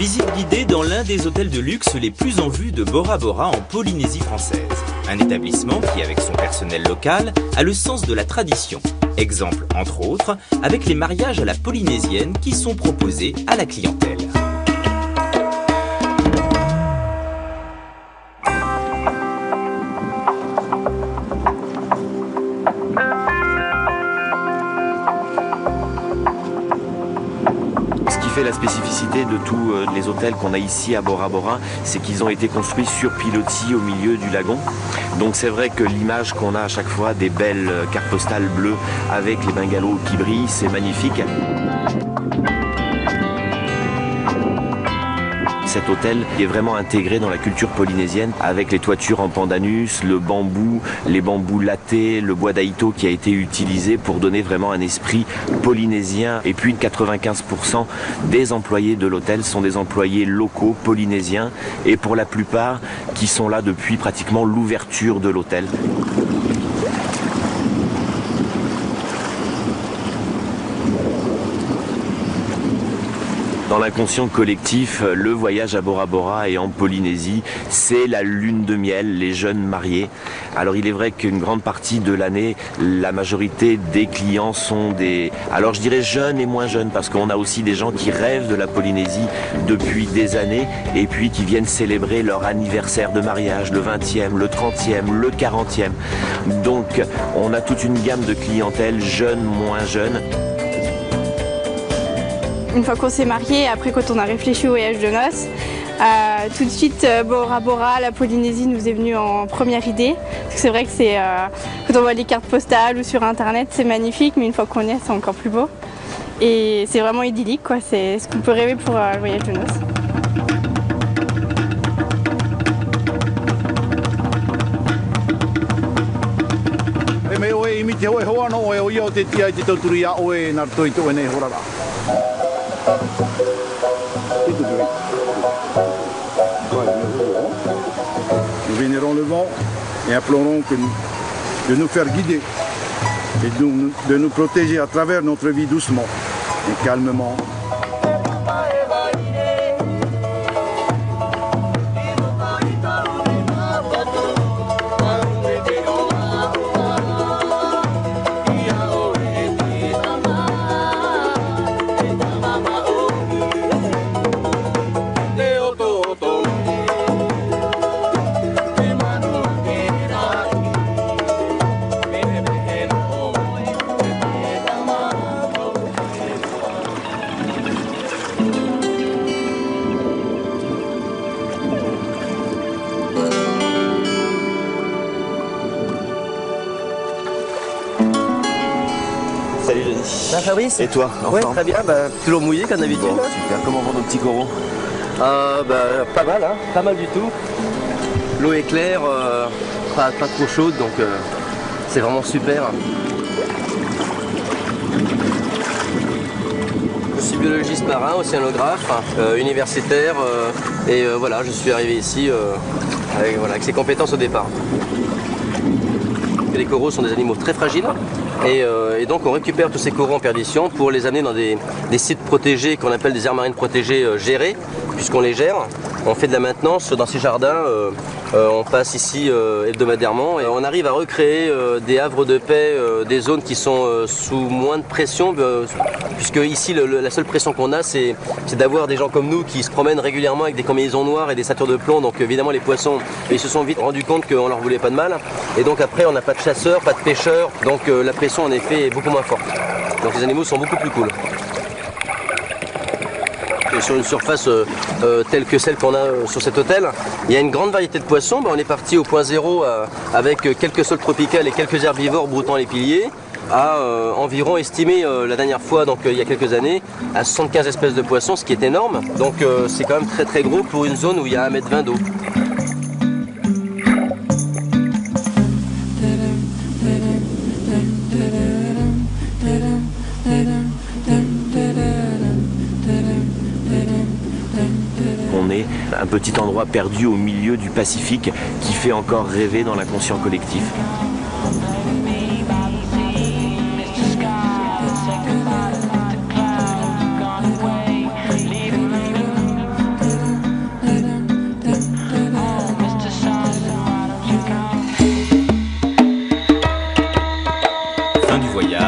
Visite guidée dans l'un des hôtels de luxe les plus en vue de Bora Bora en Polynésie française. Un établissement qui, avec son personnel local, a le sens de la tradition. Exemple, entre autres, avec les mariages à la polynésienne qui sont proposés à la clientèle. La spécificité de tous les hôtels qu'on a ici à Bora Bora, c'est qu'ils ont été construits sur pilotis au milieu du lagon. Donc c'est vrai que l'image qu'on a à chaque fois des belles cartes postales bleues avec les bungalows qui brillent, c'est magnifique. Cet hôtel est vraiment intégré dans la culture polynésienne avec les toitures en pandanus, le bambou, les bambous lattés, le bois d'aïto qui a été utilisé pour donner vraiment un esprit polynésien. Et puis 95% des employés de l'hôtel sont des employés locaux polynésiens et pour la plupart qui sont là depuis pratiquement l'ouverture de l'hôtel. Dans l'inconscient collectif, le voyage à Bora Bora et en Polynésie, c'est la lune de miel, les jeunes mariés. Alors il est vrai qu'une grande partie de l'année, la majorité des clients sont des... Alors je dirais jeunes et moins jeunes, parce qu'on a aussi des gens qui rêvent de la Polynésie depuis des années, et puis qui viennent célébrer leur anniversaire de mariage, le 20e, le 30e, le 40e. Donc on a toute une gamme de clientèle, jeunes, moins jeunes. Une fois qu'on s'est marié, après quand on a réfléchi au voyage de noces, tout de suite Bora Bora, la Polynésie nous est venue en première idée. Parce que c'est vrai que c'est quand on voit les cartes postales ou sur internet, c'est magnifique, mais une fois qu'on y est, c'est encore plus beau. Et c'est vraiment idyllique, quoi. C'est ce qu'on peut rêver pour le voyage de noces. Nous vénérons le vent et implorons de nous faire guider et de nous protéger à travers notre vie doucement et calmement. Salut Denis. Ça Fabrice? Et toi? Ouais, très bien, toujours mouillé comme d'habitude. Bon, super. Comment vont nos petits coraux? Pas mal, hein, pas mal du tout. L'eau est claire, pas trop chaude, donc c'est vraiment super. Je suis biologiste marin, océanographe, universitaire, et voilà, je suis arrivé ici avec ces compétences au départ. Les coraux sont des animaux très fragiles. Et donc on récupère tous ces coraux en perdition pour les amener dans des sites protégés qu'on appelle des aires marines protégées gérées, puisqu'on les gère. On fait de la maintenance dans ces jardins, on passe ici hebdomadairement et on arrive à recréer des havres de paix, des zones qui sont sous moins de pression, puisque ici la seule pression qu'on a c'est d'avoir des gens comme nous qui se promènent régulièrement avec des combinaisons noires et des ceintures de plomb. Donc évidemment les poissons, ils se sont vite rendus compte qu'on leur voulait pas de mal. Et donc après on n'a pas de chasseurs, pas de pêcheurs, donc la pression en effet est beaucoup moins forte. Donc les animaux sont beaucoup plus cool. Et sur une surface telle que celle qu'on a sur cet hôtel, il y a une grande variété de poissons. On est parti au point zéro avec quelques sols tropicales et quelques herbivores broutant les piliers, à environ estimé la dernière fois, donc il y a quelques années, à 75 espèces de poissons, ce qui est énorme. Donc c'est quand même très très gros pour une zone où il y a 1,20 m d'eau. On est un petit endroit perdu au milieu du Pacifique qui fait encore rêver dans l'inconscient collectif. voyage.